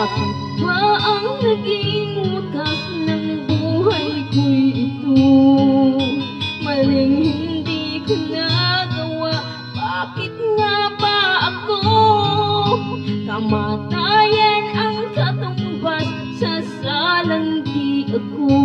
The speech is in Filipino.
Bakit ba ang naging wakas ng buhay ko'y ito? Maling hindi ko nagawa, bakit nga ba ako? Kamatayan ang katumbas sa salang di ako.